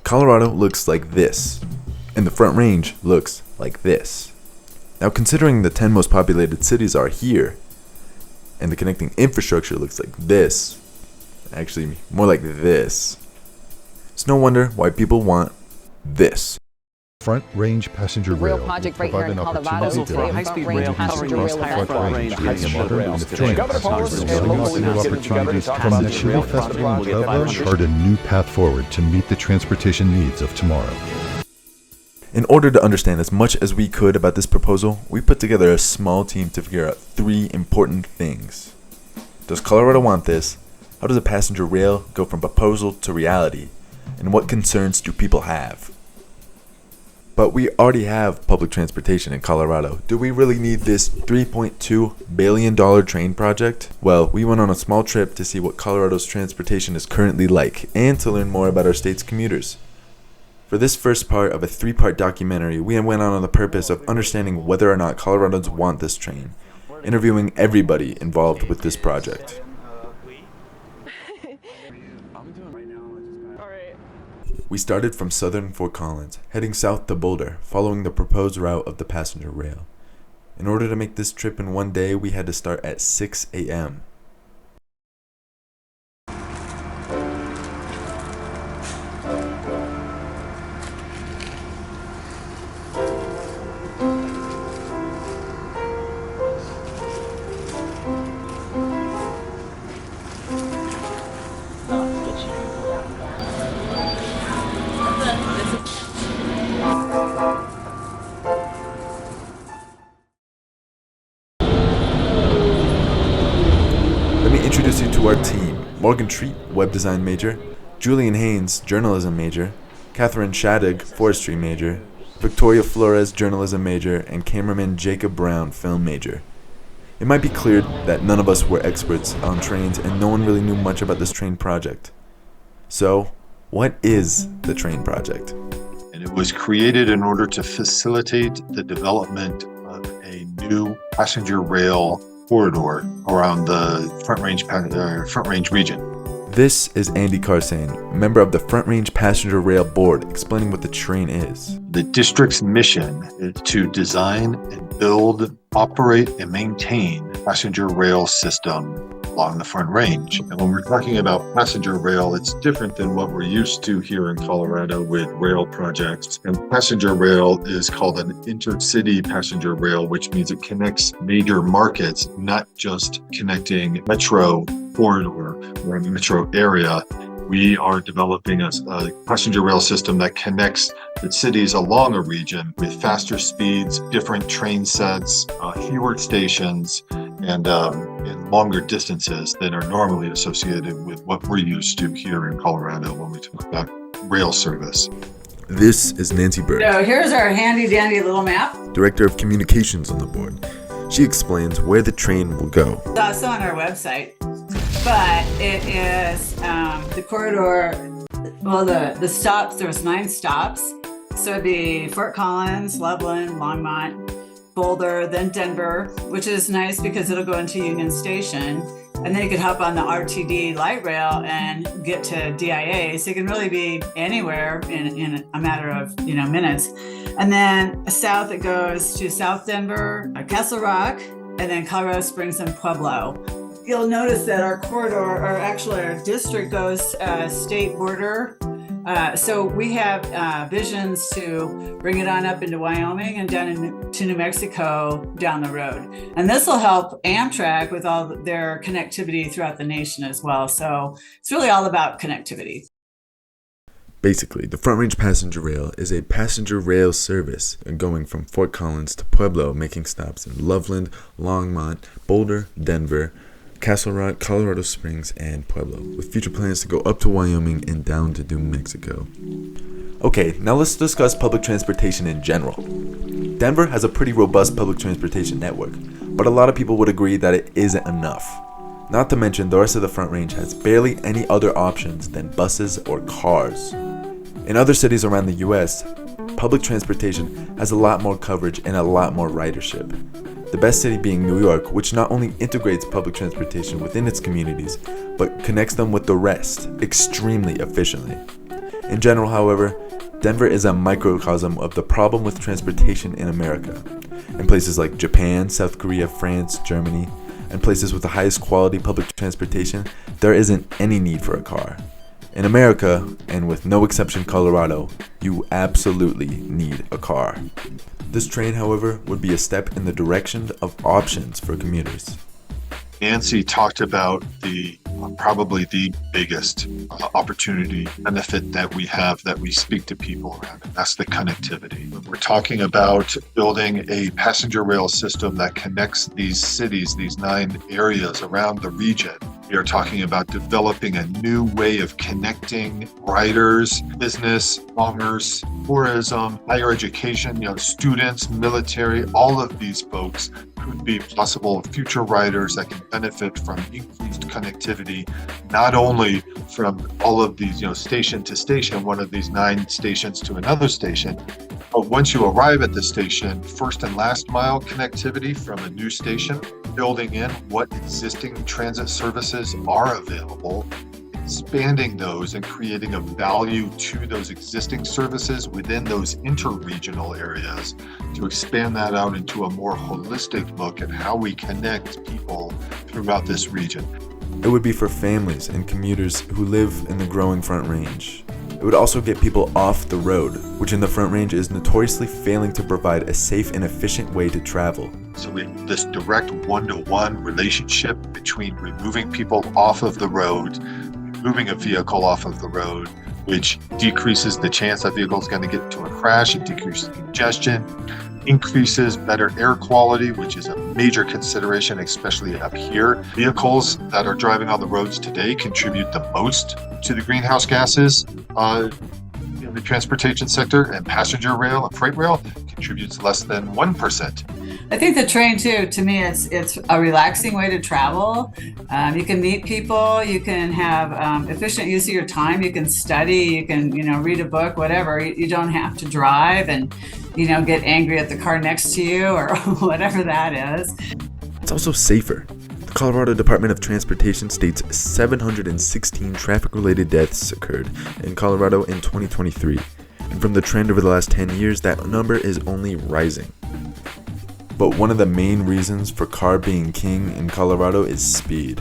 Colorado looks like this, and the Front Range looks like this. Now, considering the 10 most populated cities are here, and the connecting infrastructure looks like this, actually more like this, it's no wonder why people want this. Front Range Passenger Rail project right here in Colorado. High-speed rail passenger rail Front Range Governor Pollis is locally new opportunities from the Chili Festival in Pueblo chart a new path forward to meet the transportation needs of tomorrow. In order to understand as much as we could about this proposal, we put together a small team to figure out 3 important things. Does Colorado want this? How does a passenger rail go from proposal to reality? And what concerns do people have? But we already have public transportation in Colorado. Do we really need this $3.2 billion train project? Well, we went on a small trip to see what Colorado's transportation is currently like and to learn more about our state's commuters. For this first part of a 3-part documentary, we went on the purpose of understanding whether or not Coloradans want this train, interviewing everybody involved with this project. We started from southern Fort Collins, heading south to Boulder, following the proposed route of the passenger rail. In order to make this trip in one day, we had to start at 6 a.m. Introduce you to our team: Morgan Treat, web design major; Julian Haynes, journalism major; Catherine Schadegg, forestry major; Victoria Flores, journalism major; and cameraman Jacob Brown, film major. It might be clear that none of us were experts on trains and no one really knew much about this train project. So, what is the train project? And it was created in order to facilitate the development of a new passenger rail corridor around the Front Range region. This is Andy Carsane, member of the Front Range Passenger Rail Board, explaining what the train is. The district's mission is to design and build, operate, and maintain a passenger rail system along the Front Range. And when we're talking about passenger rail, it's different than what we're used to here in Colorado with rail projects. And passenger rail is called an intercity passenger rail, which means it connects major markets, not just connecting metro corridor or a metro area. We are developing a passenger rail system that connects the cities along a region with faster speeds, different train sets, fewer stations, and longer distances than are normally associated with what we're used to here in Colorado when we talk about rail service. This is Nancy Burke. So here's our handy dandy little map. Director of Communications on the board. She explains where the train will go. It's also on our website, but it is the corridor, well, the stops, there's 9 stops. So it'd be Fort Collins, Loveland, Longmont, Boulder, then Denver, which is nice because it'll go into Union Station. And then you could hop on the RTD light rail and get to DIA. So you can really be anywhere in a matter of minutes. And then south it goes to South Denver, Castle Rock, and then Colorado Springs and Pueblo. You'll notice that our corridor, or actually our district, goes state border. So we have visions to bring it on up into Wyoming and down to New Mexico down the road. And this will help Amtrak with all their connectivity throughout the nation as well. So it's really all about connectivity. Basically, the Front Range Passenger Rail is a passenger rail service going from Fort Collins to Pueblo, making stops in Loveland, Longmont, Boulder, Denver, Castle Rock, Colorado Springs, and Pueblo, with future plans to go up to Wyoming and down to New Mexico. Okay, now let's discuss public transportation in general. Denver has a pretty robust public transportation network, but a lot of people would agree that it isn't enough. Not to mention, the rest of the Front Range has barely any other options than buses or cars. In other cities around the US, public transportation has a lot more coverage and a lot more ridership. The best city being New York, which not only integrates public transportation within its communities, but connects them with the rest extremely efficiently. In general, however, Denver is a microcosm of the problem with transportation in America. In places like Japan, South Korea, France, Germany, and places with the highest quality public transportation, there isn't any need for a car. In America, and with no exception Colorado, you absolutely need a car. This train, however, would be a step in the direction of options for commuters. Nancy talked about probably the biggest opportunity benefit that we have that we speak to people around, and that's the connectivity. We're talking about building a passenger rail system that connects these cities, these 9 areas around the region. We are talking about developing a new way of connecting riders, business, commerce, tourism, higher education, students, military, all of these folks could be possible future riders that can benefit from increased connectivity, not only from all of these, station to station, one of these 9 stations to another station, but once you arrive at the station, first and last mile connectivity from a new station, building in what existing transit services are available, expanding those and creating a value to those existing services within those interregional areas to expand that out into a more holistic look at how we connect people throughout this region. It would be for families and commuters who live in the growing Front Range. It would also get people off the road, which in the Front Range is notoriously failing to provide a safe and efficient way to travel. So we have this direct one-to-one relationship between removing people off of the road, moving a vehicle off of the road, which decreases the chance that vehicle is going to get into a crash, it decreases congestion, increases better air quality, which is a major consideration, especially up here. Vehicles that are driving on the roads today contribute the most to the greenhouse gases in the transportation sector, and passenger rail and freight rail contributes less than 1%. I think the train too, to me, it's a relaxing way to travel. You can meet people, you can have efficient use of your time, you can study, you can, read a book, whatever. You don't have to drive and, get angry at the car next to you or whatever that is. It's also safer. The Colorado Department of Transportation states 716 traffic-related deaths occurred in Colorado in 2023. And from the trend over the last 10 years, that number is only rising. But one of the main reasons for car being king in Colorado is speed.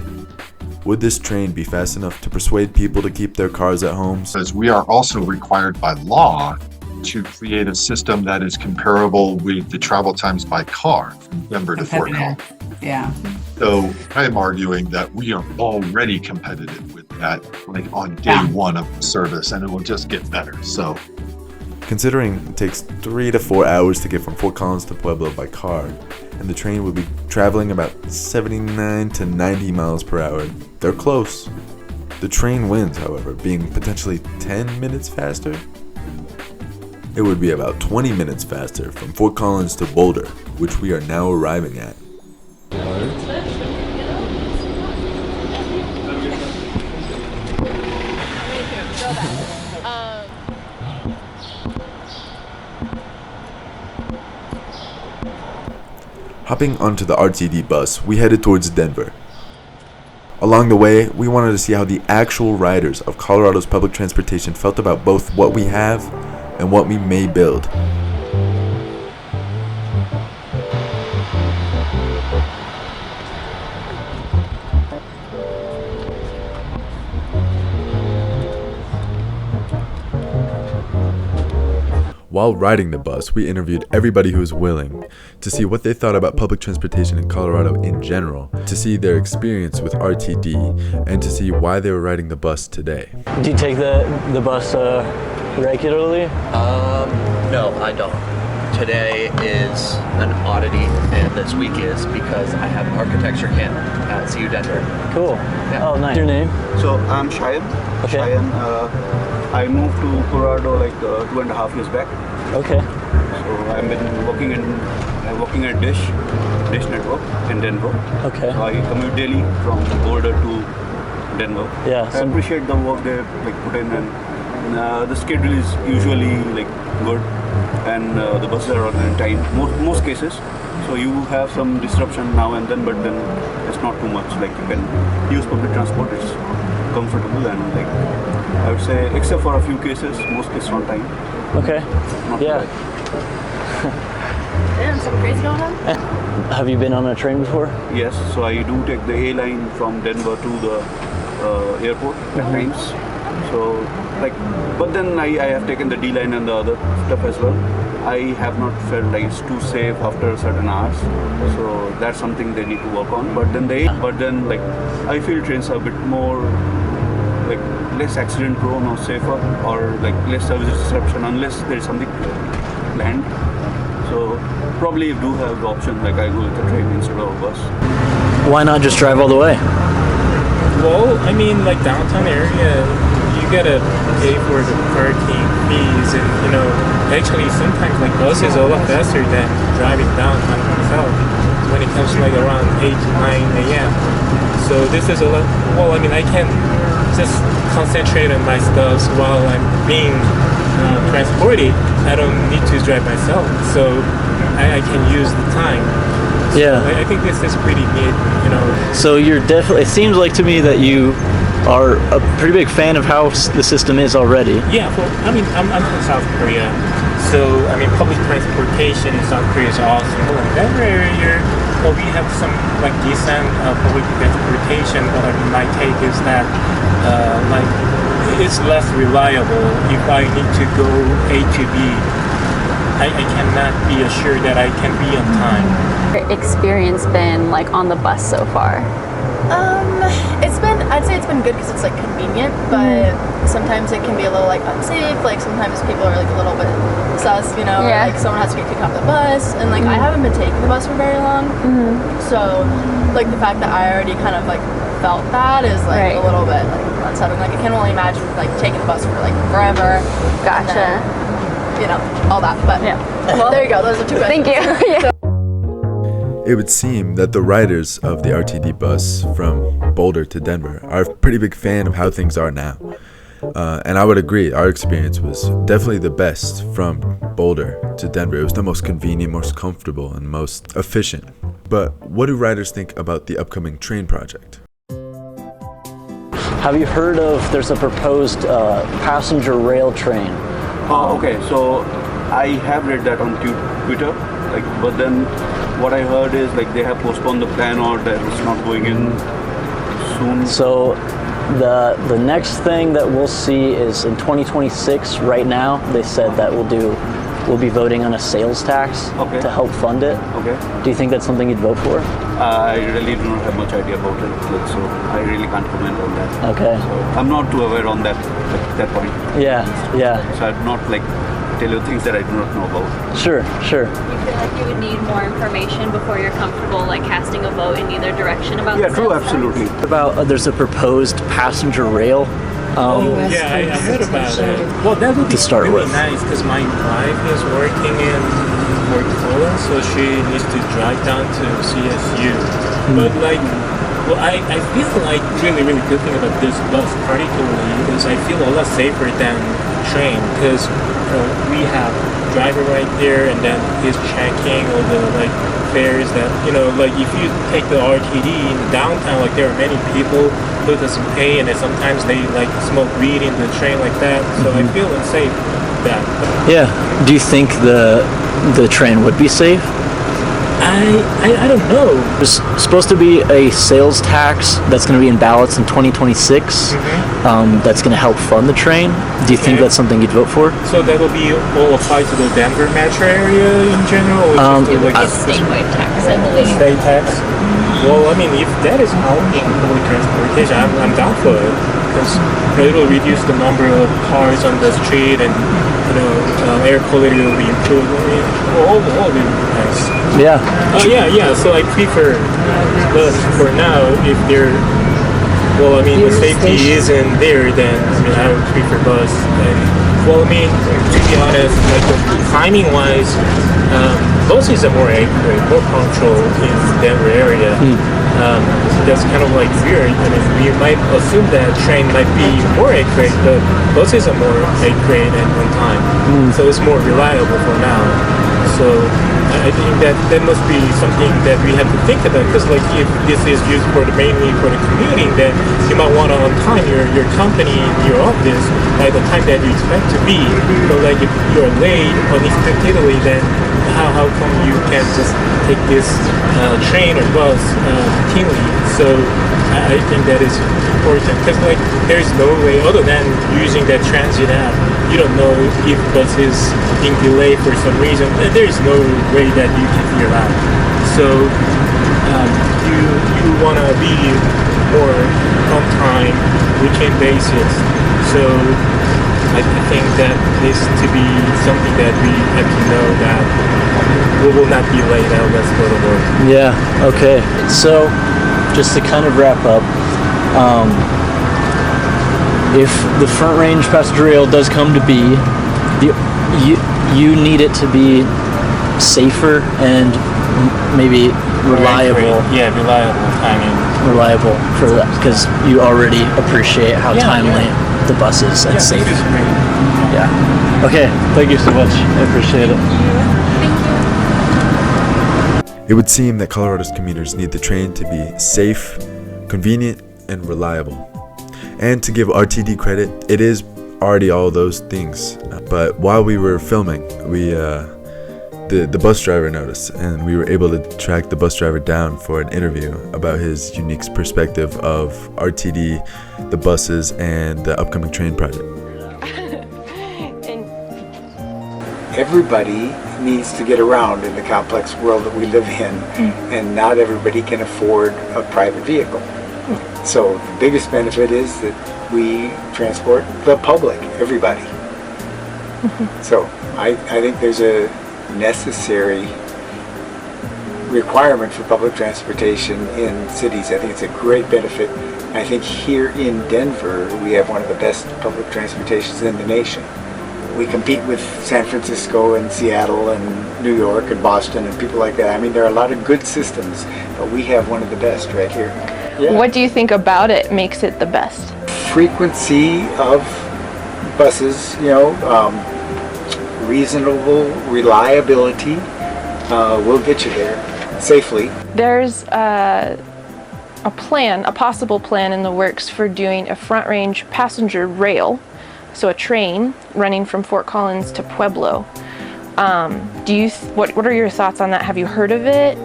Would this train be fast enough to persuade people to keep their cars at home? Because we are also required by law to create a system that is comparable with the travel times by car from Denver to Fort Collins. Yeah. So I'm arguing that we are already competitive with that, on day one of the service, and it will just get better. So, considering it takes 3 to 4 hours to get from Fort Collins to Pueblo by car, and the train would be traveling about 79 to 90 miles per hour, they're close. The train wins, however, being potentially 10 minutes faster. It would be about 20 minutes faster from Fort Collins to Boulder, which we are now arriving at. Hopping onto the RTD bus, we headed towards Denver. Along the way, we wanted to see how the actual riders of Colorado's public transportation felt about both what we have and what we may build. While riding the bus, we interviewed everybody who was willing to see what they thought about public transportation in Colorado in general, to see their experience with RTD, and to see why they were riding the bus today. Do you take the bus regularly? No, I don't. Today is an oddity, and this week is because I have an architecture camp at CU Denver. Cool. Yeah. Oh, nice. Your name? So I'm Shayan. Okay. Shayan, I moved to Colorado like 2.5 years back. Okay. So I've been working at Dish Network in Denver. Okay. So I commute daily from Boulder to Denver. Yeah. I appreciate the work they put in, and the schedule is usually good, and the buses are on time. Most cases. So you have some disruption now and then, but then it's not too much. You can use public transport. It's comfortable, and like I would say, except for a few cases, most cases on time. Okay. Not Yeah. bad. Damn, something crazy going on? Have you been on a train before? Yes, so I do take the A line from Denver to the airport at times. So, like, but then I have taken the D line and the other stuff as well. I have not felt like it's too safe after certain hours, so that's something they need to work on. But then like I feel trains are a bit more like less accident prone or safer, or like less service disruption unless there is something planned. So probably you do have the option, like I go with the train instead of a bus. Why not just drive all the way? Well, I mean, like downtown area, you gotta pay for the parking fees, and actually sometimes like buses are a lot faster than driving downtown itself when it comes to like around 8 to 9 a.m. So this is a lot. Well, I mean, I can just concentrate on my stuff while I'm being transported. I don't need to drive myself, so I can use the time. Yeah. I think this is pretty neat, So you're definitely, it seems like to me that you are a pretty big fan of how the system is already. Yeah, well, I mean, I'm from South Korea, so I mean, public transportation in South Korea is awesome. In that area, well, we have some like decent public transportation, but my take is that like it's less reliable. If I need to go A to B, I cannot be assured that I can be on time. Experience been like on the bus so far? I'd say it's been good because it's like convenient, but sometimes it can be a little like unsafe. Like sometimes people are like a little bit sus, Yeah. or like someone has to get kicked off the bus, and like I haven't been taking the bus for very long, so like the fact that I already kind of like felt that is like a little bit like unsettling. Like I can only imagine like taking the bus for like forever. Gotcha. And then, all that, but well, there you go. Those are two. Thank you. Yeah. It would seem that the riders of the RTD bus from Boulder to Denver are a pretty big fan of how things are now. And I would agree, our experience was definitely the best from Boulder to Denver. It was the most convenient, most comfortable, and most efficient. But what do riders think about the upcoming train project? Have you heard of, there's a proposed passenger rail train? Okay, so I have read that on Twitter, like, but then what I heard is like they have postponed the plan, or that it's not going in soon. So the next thing that we'll see is in 2026. Right now, they said that we'll be voting on a sales tax to help fund it. Okay. Do you think that's something you'd vote for? I really do not have much idea about it, like, so I really can't comment on that. Okay. So I'm not too aware on that point. Yeah. So I'd not like tell you things that I do not know about. Sure. You feel like you would need more information before you're comfortable like casting a vote in either direction about Yeah, the true, sales tax? absolutely. About there's a proposed passenger rail. Yeah, I heard about it. Well, that would be start really with. nice because my wife is working in Portfolio, so she needs to drive down to CSU. But like, well, I feel like really good thing about this bus particularly is I feel a lot safer than train because we have driver right there, and then he's checking all the like fares that like if you take the RTD in downtown, like there are many people who doesn't pay, and then sometimes they like smoke weed in the train like that. So I feel unsafe with that. Yeah. Do you think the train would be safe? I don't know. There's supposed to be a sales tax that's going to be in ballots in 2026. That's going to help fund the train. Do you think that's something you'd vote for? So that will be all applied to the Denver metro area in general? Or just like It's statewide tax, I believe. state tax? Well, I mean, if that is how public transportation, I'm down for it because it will reduce the number of cars on the street, and air quality will be improved. I mean, all will be nice. Yeah. Yeah. So I prefer bus for now. If they're, well, I mean, the safety isn't there, then I would prefer bus. And well, I mean, to be honest, like timing-wise, buses are more accurate, more punctual in Denver area. That's kind of like weird. I mean, we might assume that train might be more accurate, but buses are more accurate and on time. So it's more reliable for now. So I think that must be something that we have to think about, because like if this is used mainly for the commuting, then you might want to on time your company, your office by the time that you expect to be. But like if you're late unexpectedly, then how come you can't just take this train or bus routinely? So I think that is important, because like there's no way other than using that transit app. You don't know if bus is being delayed for some reason. There's no way that you can figure out. So you want to be more on time, routine basis. So I think that needs to be something that we have to know that we will not be late. Now let's go to work. Yeah. Okay. So just to kind of wrap up. If the Front Range passenger rail does come to be, you need it to be safer and maybe reliable. Yeah, reliable timing. Reliable for that, because you already appreciate how timely the bus is and safe. This is great. Yeah. Okay. Thank you so much. I appreciate it. It would seem that Colorado's commuters need the train to be safe, convenient, and reliable. And to give RTD credit, it is already all those things. But while we were filming, the bus driver noticed, and we were able to track the bus driver down for an interview about his unique perspective of RTD, the buses, and the upcoming train project. Everybody needs to get around in the complex world that we live in, and not everybody can afford a private vehicle. So the biggest benefit is that we transport the public, everybody. So I think there's a necessary requirement for public transportation in cities. I think it's a great benefit. I think here in Denver, we have one of the best public transportations in the nation. We compete with San Francisco and Seattle and New York and Boston and people like that. I mean, there are a lot of good systems, but we have one of the best right here. Yeah. What do you think about it makes it the best? Frequency of buses, reasonable reliability will get you there safely. There's a possible plan in the works for doing a Front Range passenger rail, so a train running from Fort Collins to Pueblo. What are your thoughts on that? Have you heard of it?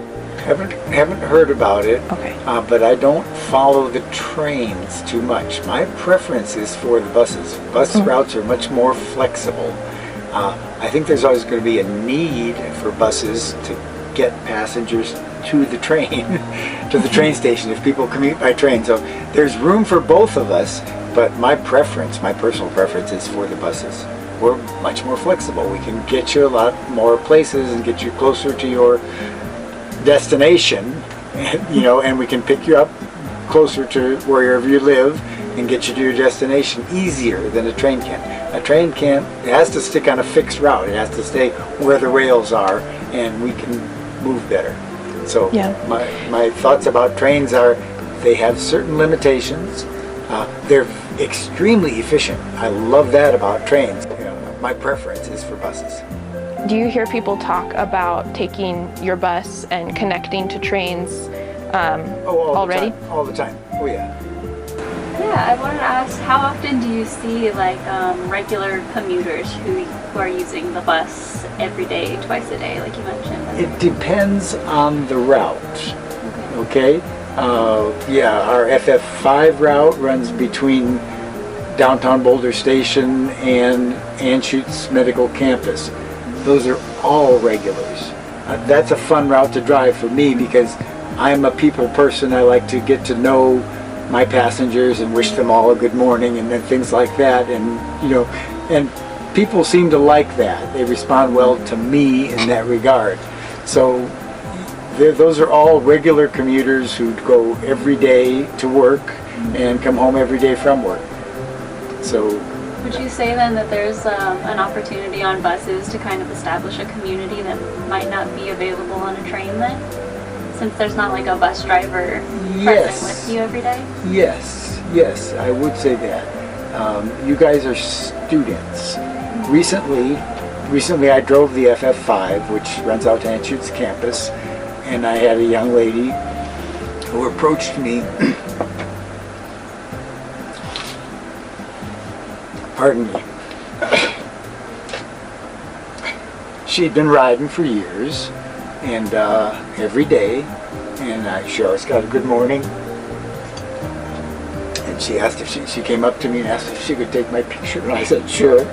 Haven't heard about it. Okay. But I don't follow the trains too much. My preference is for the buses. Bus routes are much more flexible. I think there's always going to be a need for buses to get passengers to the train, to the train station if people commute by train. So there's room for both of us, but my personal preference is for the buses. We're much more flexible. We can get you a lot more places and get you closer to your destination, and we can pick you up closer to wherever you live and get you to your destination easier than a train can. A train can't, it has to stick on a fixed route. It has to stay where the rails are, and we can move better. So my thoughts about trains are they have certain limitations. They're extremely efficient. I love that about trains. My preference is for buses. Do you hear people talk about taking your bus and connecting to trains already? All the time. Oh yeah. Yeah, I wanted to ask, how often do you see regular commuters who are using the bus every day, twice a day, like you mentioned? It depends on the route. Okay. Our FF5 route runs between downtown Boulder Station and Anschutz Medical Campus. Those are all regulars. That's a fun route to drive for me because I'm a people person. I like to get to know my passengers and wish them all a good morning and then things like that. And people seem to like that. They respond well to me in that regard. So those are all regular commuters who go every day to work and come home every day from work. So would you say then that there's an opportunity on buses to kind of establish a community that might not be available on a train then? Since there's not like a bus driver present with you every day? Yes, I would say that. You guys are students. Recently, recently I drove the FF5, which runs out to Anschutz campus, and I had a young lady who approached me. Pardon me. She'd been riding for years, and every day, and she always got a good morning. And she asked if she came up to me and asked if she could take my picture, and I said sure.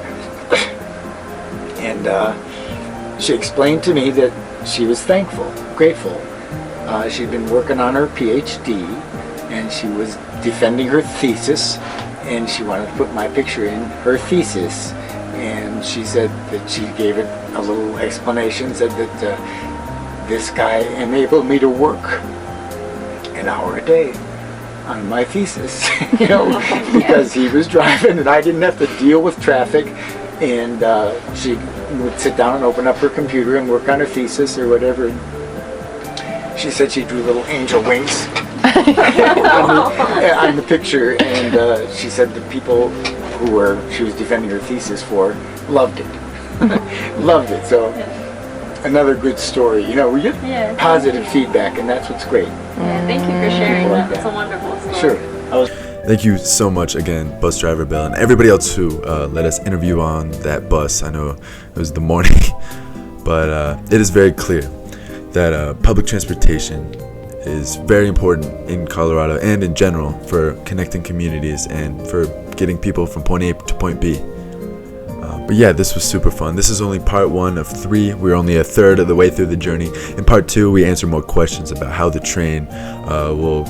And she explained to me that she was thankful, grateful. She'd been working on her PhD, and she was defending her thesis, and she wanted to put my picture in her thesis. And she said that she gave it a little explanation, said that this guy enabled me to work an hour a day on my thesis, you know, because he was driving and I didn't have to deal with traffic. And she would sit down and open up her computer and work on her thesis or whatever. She said she drew little angel wings on the picture, and she said the people who she was defending her thesis for loved it. Loved it. So another good story. You know, we get positive feedback, and that's what's great. Yeah, thank you for sharing that. It's a wonderful story. Sure. Thank you so much again, bus driver Bill, and everybody else who let us interview on that bus. I know it was the morning, but it is very clear that public transportation is very important in Colorado and in general for connecting communities and for getting people from point A to point B. But yeah, this was super fun. This is only part 1 of 3. We're only a third of the way through the journey. In part 2, we answer more questions about how the train will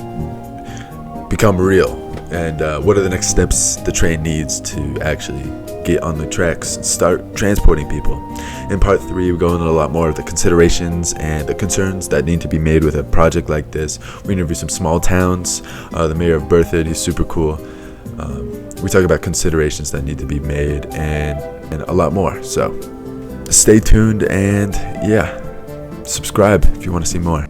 become real and what are the next steps the train needs to actually get on the tracks and start transporting people. In part 3, we go into a lot more of the considerations and the concerns that need to be made with a project like this. We interview some small towns. The mayor of Berthod, he's super cool. We talk about considerations that need to be made and a lot more. So stay tuned and yeah, subscribe if you want to see more.